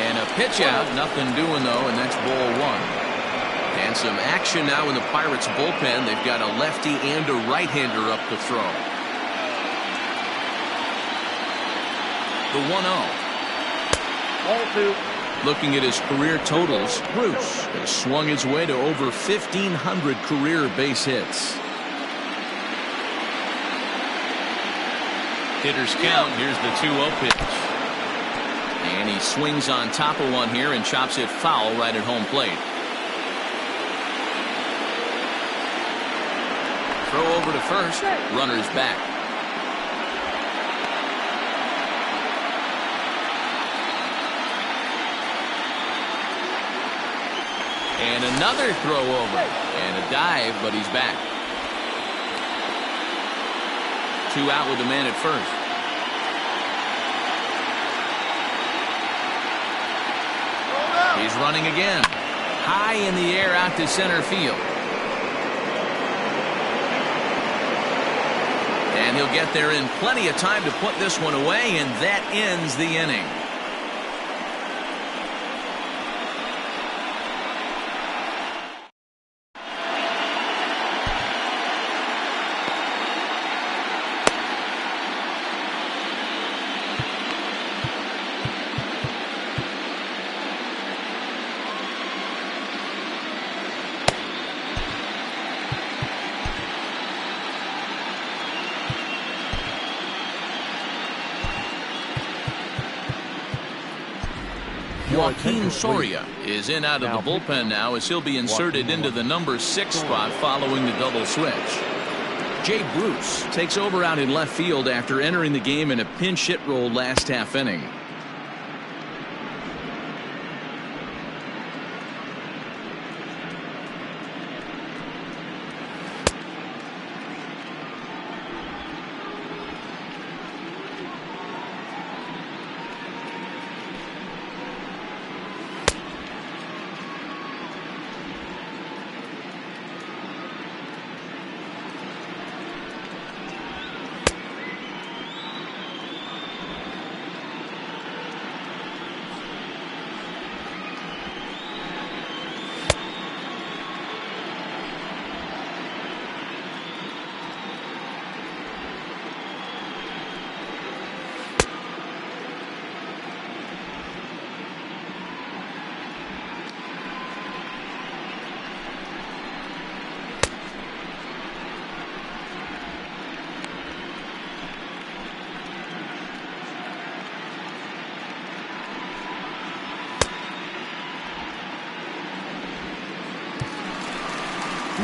And a pitch out. Nothing doing, though, and that's ball 1. And some action now in the Pirates bullpen. They've got a lefty and a right-hander up to throw. The 1-0. Looking at his career totals, Bruce has swung his way to over 1,500 career base hits. Hitters count. Here's the 2-0 pitch. And he swings on top of one here and chops it foul right at home plate. Throw over to first. Runner's back. And another throw over. And a dive, but he's back. 2 out with the man at first. He's running again. High in the air out to center field. And he'll get there in plenty of time to put this one away, and that ends the inning. Joaquin Soria is in out of the bullpen now as he'll be inserted into the number 6 spot following the double switch. Jay Bruce takes over out in left field after entering the game in a pinch hit role last half inning.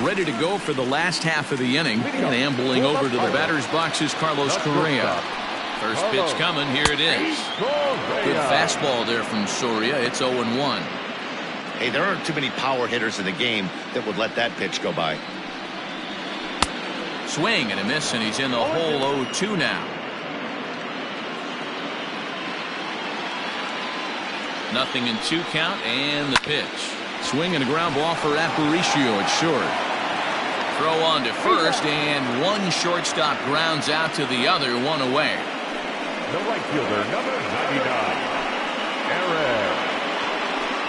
ready to go for the last half of the inning. And ambling over to the batter's box is Carlos Correa. First pitch coming. Here it is. Good fastball there from Soria. It's 0-1. Hey, there aren't too many power hitters in the game that would let that pitch go by. Swing and a miss, and he's in the hole 0-2 now. Nothing in 2 count, and the pitch. Swing and a ground ball for Aparicio. It's short. Throw on to first, and one shortstop grounds out to the other, 1 away. The right fielder, number 99, Aaron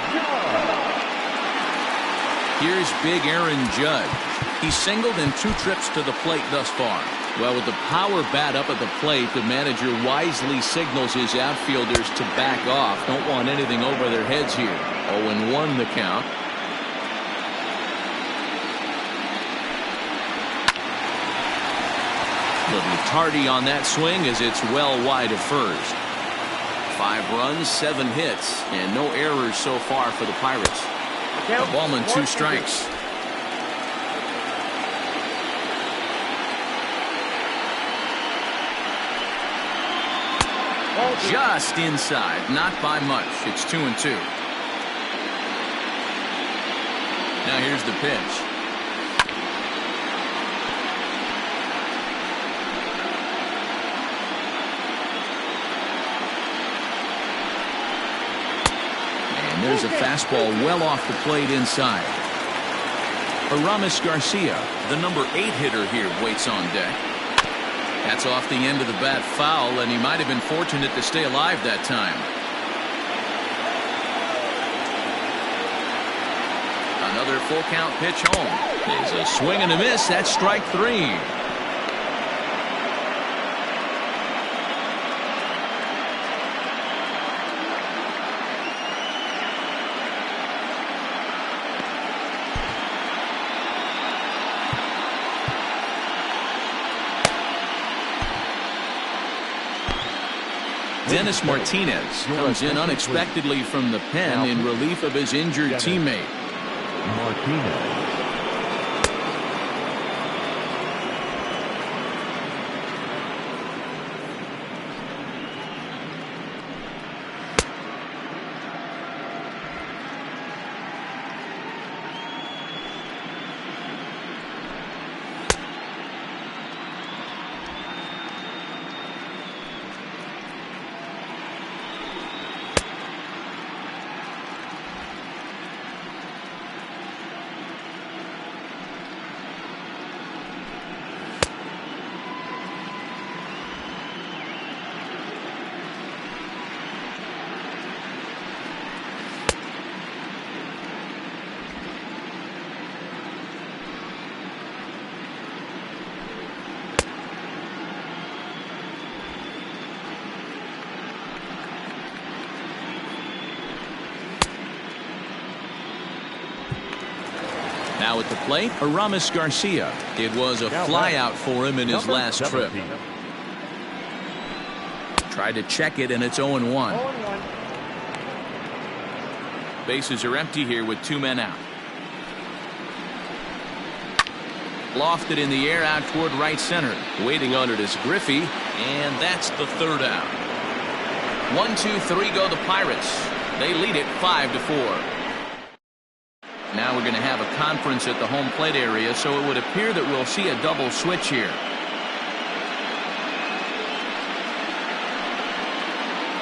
Judge. Here's big Aaron Judge. He singled in 2 trips to the plate thus far. Well, with the power bat up at the plate, the manager wisely signals his outfielders to back off. Don't want anything over their heads here. 0-1 the count. Little tardy on that swing as it's well wide of first. 5 runs, 7 hits, and no errors so far for the Pirates. A ball and 2 strikes. Just inside, not by much. It's 2-2. Now here's the pitch. And there's a fastball well off the plate inside. Aramis Garcia, the number 8 hitter here, waits on deck. That's off the end of the bat foul, and he might have been fortunate to stay alive that time. Another full count pitch home. There's a swing and a miss. That's strike 3. Dennis Martinez comes in unexpectedly from the pen in relief of his injured teammate. Martinez. Now at the plate, Aramis Garcia. It was a flyout for him in his last trip. Tried to check it, and it's 0-1. Bases are empty here with 2 men out. Lofted in the air out toward right center. Waiting on it is Griffey, and that's the 3rd out. 1-2-3 go the Pirates. They lead it 5-4. Now we're going to have a conference at the home plate area, so it would appear that we'll see a double switch here.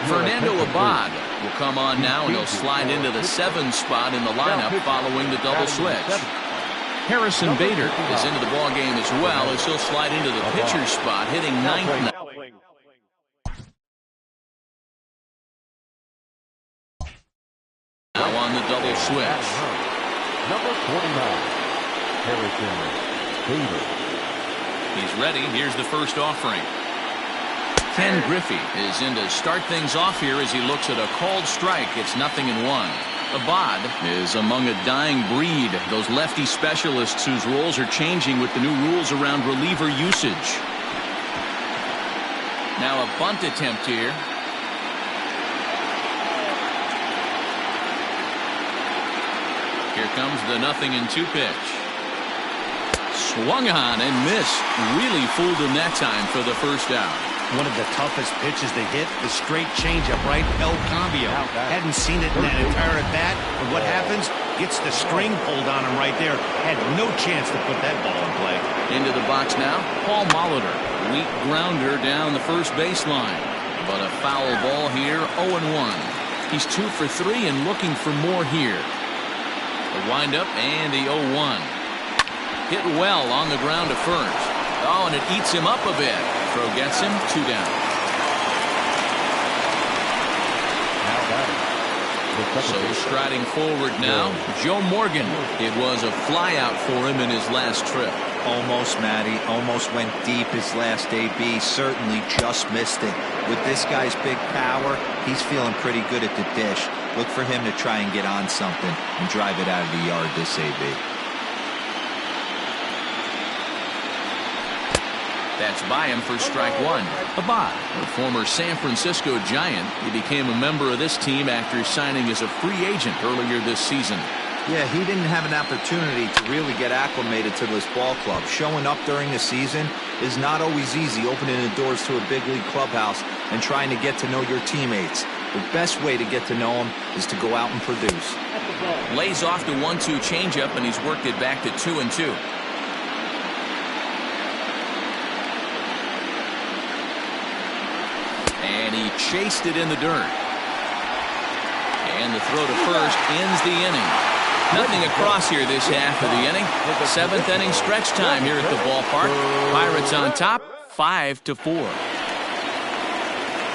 Fernando Abad will come on now, and he'll slide into the 7th spot in the lineup following the double switch. Harrison Bader is into the ballgame as well, as he'll slide into the pitcher's spot, hitting 9th now. Now on the double switch. Number 49, Harrison Bader. He's ready. Here's the first offering. Ken Griffey is in to start things off here as he looks at a called strike. It's 0-1. Abad is among a dying breed, those lefty specialists whose roles are changing with the new rules around reliever usage. Now a bunt attempt here. Here comes the 0-2 pitch. Swung on and missed. Really fooled him that time for the first out. One of the toughest pitches to hit, the straight changeup, right? El Cambio. Hadn't seen it in that entire at bat. And what happens? Gets the string pulled on him right there. Had no chance to put that ball in play. Into the box now, Paul Molitor. Weak grounder down the first baseline. But a foul ball here, 0-1. He's 2 for 3 and looking for more here. The windup and the 0-1. Hit well on the ground to first. Oh, and it eats him up a bit. Throw gets him, 2 down. So striding forward now, Joe Morgan. It was a flyout for him in his last trip. Almost, Matty. Almost went deep his last AB. Certainly just missed it. With this guy's big power, he's feeling pretty good at the dish. Look for him to try and get on something and drive it out of the yard this AB. That's by him for strike 1. Abad, a former San Francisco Giant. He became a member of this team after signing as a free agent earlier this season. Yeah, he didn't have an opportunity to really get acclimated to this ball club. Showing up during the season is not always easy, opening the doors to a big league clubhouse and trying to get to know your teammates. The best way to get to know them is to go out and produce. Lays off the 1-2 changeup, and he's worked it back to 2-2. And he chased it in the dirt. And the throw to first ends the inning. Nothing across here this half of the inning. 7th inning stretch time here at the ballpark. Pirates on top, 5-4.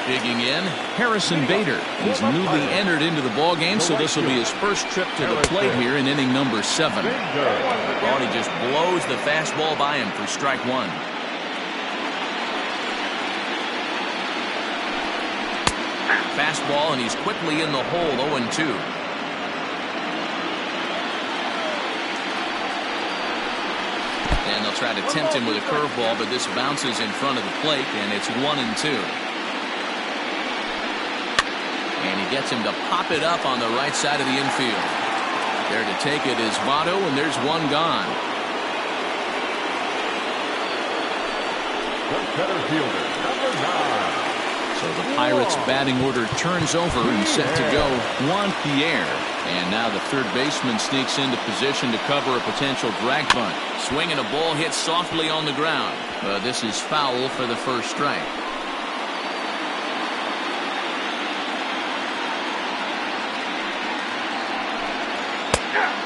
Digging in, Harrison Bader. He's newly entered into the ballgame, so this will be his first trip to the plate here in inning number 7. He just blows the fastball by him for strike 1. Fastball, and he's quickly in the hole, 0-2. And they'll try to tempt him with a curveball, but this bounces in front of the plate, and it's 1-2. And he gets him to pop it up on the right side of the infield. There to take it is Votto, and there's one gone. The center fielder, number 9. So the Pirates batting order turns over and set to go Juan Pierre. And now the third baseman sneaks into position to cover a potential drag bunt. Swinging a ball hit softly on the ground. But this is foul for the first strike.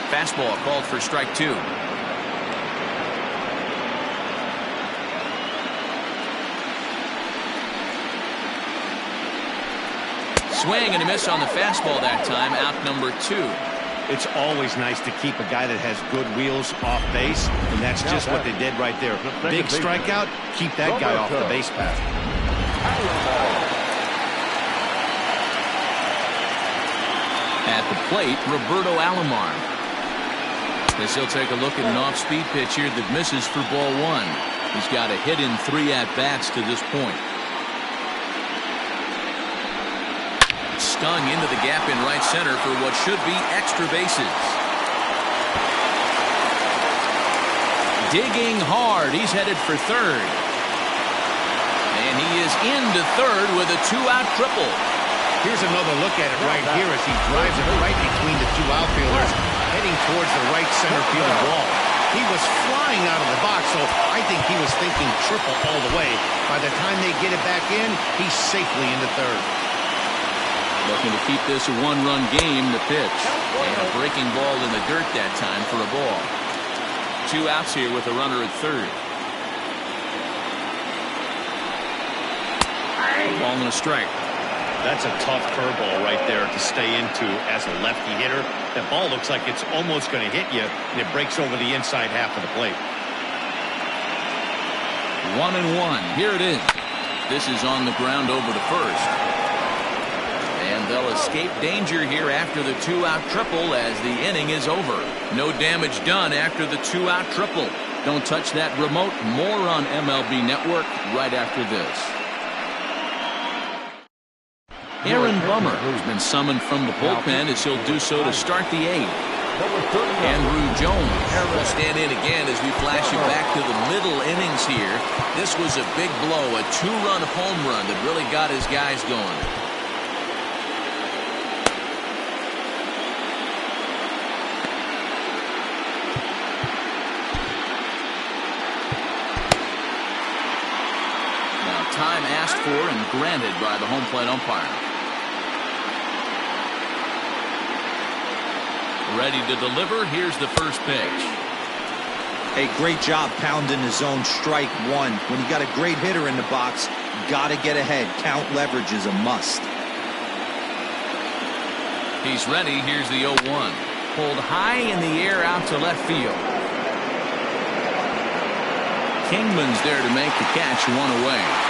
Fastball called for strike 2. Swing and a miss on the fastball that time. Out number 2. It's always nice to keep a guy that has good wheels off base, and that's just what they did right there. Big strikeout, keep that guy off the base path. At the plate, Roberto Alomar. As he'll take a look at an off-speed pitch here that misses for ball 1. He's got a hit in 3 at-bats to this point. Stung into the gap in right center for what should be extra bases. Digging hard. He's headed for third. And he is into third with a 2-out triple. Here's another look at it right here as he drives it right between the 2 outfielders, heading towards the right center field wall. He was flying out of the box, so I think he was thinking triple all the way. By the time they get it back in, he's safely into third. Looking to keep this a 1-run game, the pitch. And a breaking ball in the dirt that time for a ball. 2 outs here with a runner at third. Ball and a strike. That's a tough curveball right there to stay into as a lefty hitter. That ball looks like it's almost going to hit you, and it breaks over the inside half of the plate. 1-1. Here it is. This is on the ground over to first. And they'll escape danger here after the 2-out triple as the inning is over. No damage done after the 2-out triple. Don't touch that remote. More on MLB Network right after this. Aaron Bummer has been summoned from the bullpen as he'll do so to start the 8th. Andrew Jones will stand in again as we flash you back to the middle innings here. This was a big blow, a 2-run home run that really got his guys going. Now time asked for and granted by the home plate umpire. Ready to deliver. Here's the first pitch. Hey, great job pounding the zone. Strike one. When you got a great hitter in the box, got to get ahead. Count leverage is a must. He's ready. Here's the 0-1. Pulled high in the air out to left field. Kingman's there to make the catch, one away.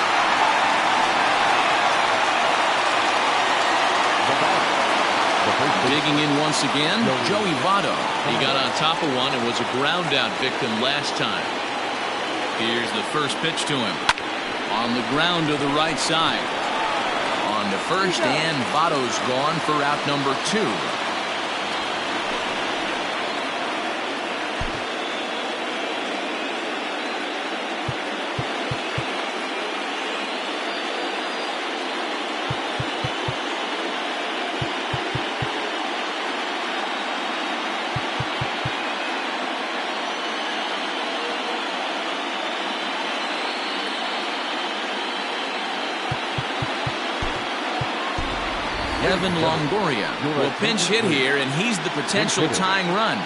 Digging in once again, Joey Votto. He got on top of one and was a ground out victim last time. Here's the first pitch to him. On the ground to the right side. On to first, and Votto's gone for out number 2. Evan Longoria will pinch hit here, and he's the potential tying run.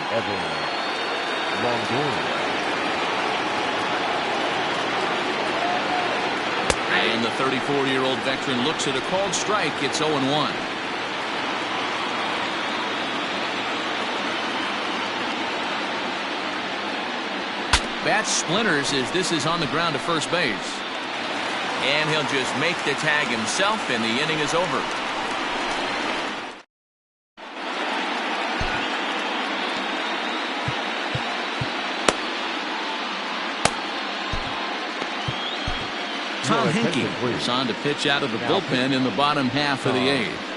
And the 34-year-old veteran looks at a called strike. It's 0-1. Bat splinters as this is on the ground to first base. And he'll just make the tag himself, and the inning is over. Tom Hinkie is on to pitch out of the bullpen in the bottom half of the 8th.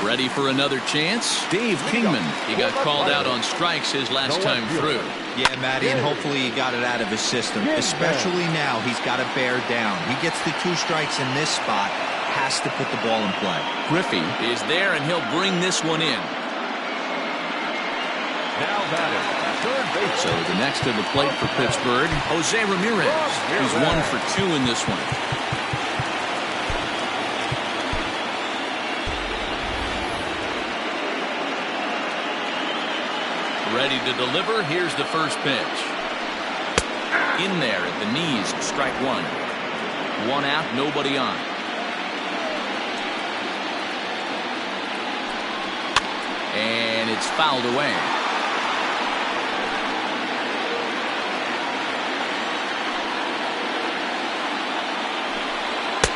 Ready for another chance? Dave Kingman. He got called out on strikes his last time through. Yeah, Matty, and hopefully he got it out of his system. Especially now, he's got to bear down. He gets the 2 strikes in this spot, has to put the ball in play. Griffey is there, and he'll bring this one in. Now batting, third base. So the next to the plate for Pittsburgh, Jose Ramirez. He's 1 for 2 in this one. Ready to deliver. Here's the first pitch. In there at the knees, strike 1. 1 out, nobody on. And it's fouled away.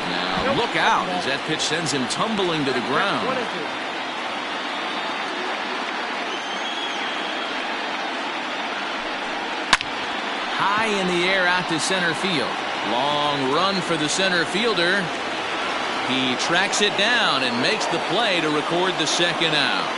Now look out as that pitch sends him tumbling to the ground. High in the air out to center field. Long run for the center fielder. He tracks it down and makes the play to record the second out.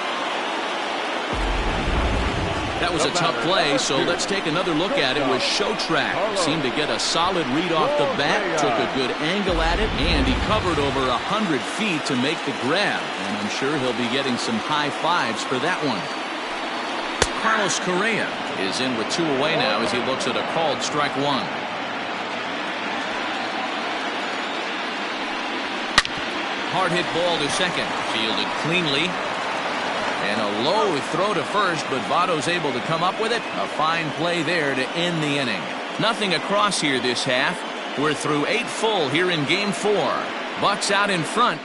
That was a tough play, so let's take another look at it with show track. Seemed to get a solid read off the bat, took a good angle at it, and he covered over 100 feet to make the grab. And I'm sure he'll be getting some high fives for that one. Carlos Correa is in with 2 away now as he looks at a called strike 1. Hard hit ball to second, fielded cleanly. And a low throw to first, but Votto's able to come up with it. A fine play there to end the inning. Nothing across here this half. We're through 8 full here in game 4. Bucks out in front.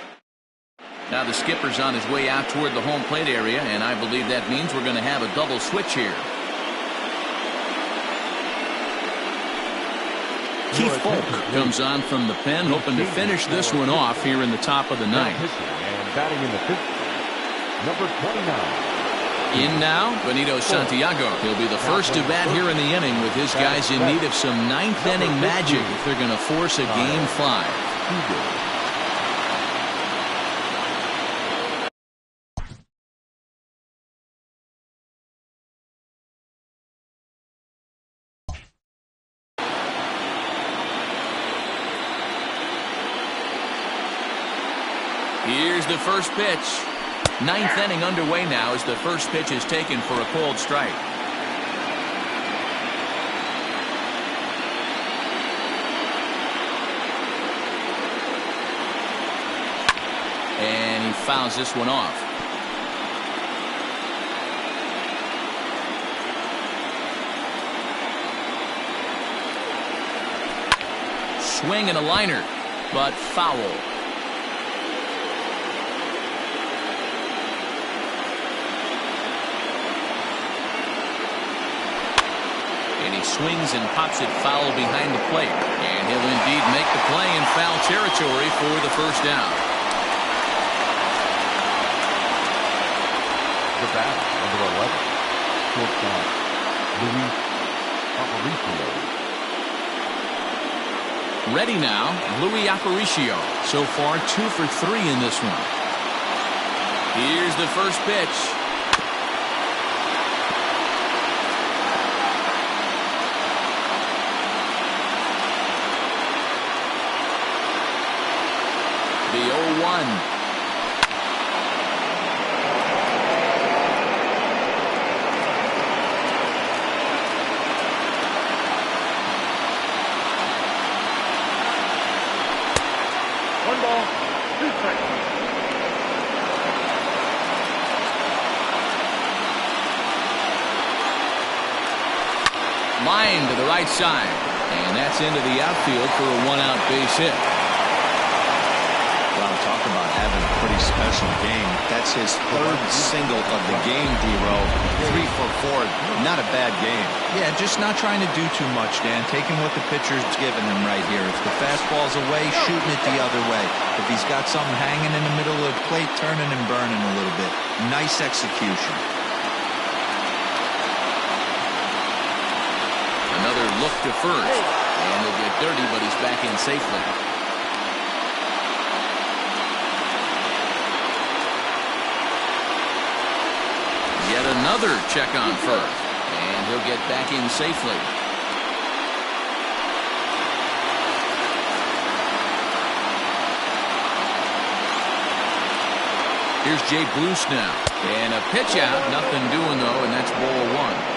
Now the skipper's on his way out toward the home plate area, and I believe that means we're going to have a double switch here. Keith Folk comes on from the pen, hoping to finish this one off here in the top of the ninth. And batting in the 5th, number 29. In now, Benito Santiago. He'll be the first to bat here in the inning with his guys in need of some 9th inning magic if they're going to force a game 5. Here's the first pitch. 9th inning underway now as the first pitch is taken for a called strike. And he fouls this one off. Swing and a liner, but foul. And he swings and pops it foul behind the plate. And he'll indeed make the play in foul territory for the first down. The batter, number 11, shortstop, Luis Aparicio. Ready now, Luis Aparicio. So far 2 for 3 in this one. Here's the first pitch. The 0-1. One ball, 2 strikes. Line to the right side. And that's into the outfield for a 1-out base hit. Wow, talk about having a pretty special game. That's his 3rd single of the game, D-Row. 3 for 4. Not a bad game. Yeah, just not trying to do too much, Dan. Taking what the pitcher's giving him right here. If the fastball's away, shooting it the other way. If he's got something hanging in the middle of the plate, turning and burning a little bit. Nice execution. Another look to first. And he'll get dirty, but he's back in safely. Yet another check on first. And he'll get back in safely. Here's Jay Bruce now. And a pitch out. Nothing doing, though, and that's ball 1.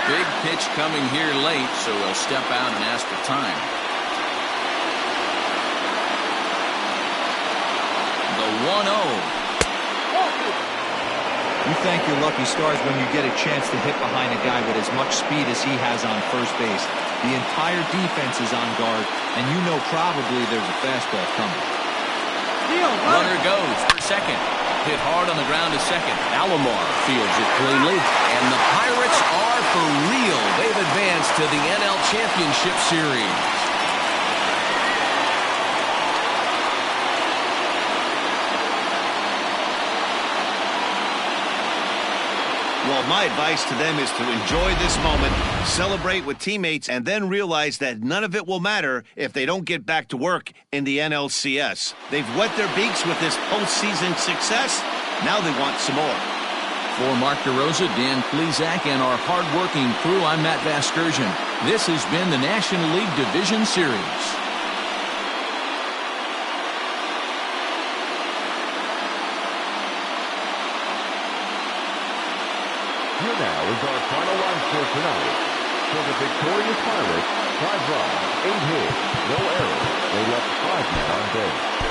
Big pitch coming here late, so he'll step out and ask for time. The 1-0. You thank your lucky stars when you get a chance to hit behind a guy with as much speed as he has on first base. The entire defense is on guard, and you know probably there's a fastball coming. Runner goes for second. Hit hard on the ground to second. Alomar fields it cleanly. And the Pirates are for real. They've advanced to the NL Championship Series. Well, my advice to them is to enjoy this moment, celebrate with teammates, and then realize that none of it will matter if they don't get back to work in the NLCS. They've wet their beaks with this postseason success. Now they want some more. For Mark DeRosa, Dan Plesac, and our hard-working crew, I'm Matt Vasgersian. This has been the National League Division Series. Here now is our final line score tonight. For the victorious Pirates, 5 runs, 8 hits, no errors. They left 5 men on base.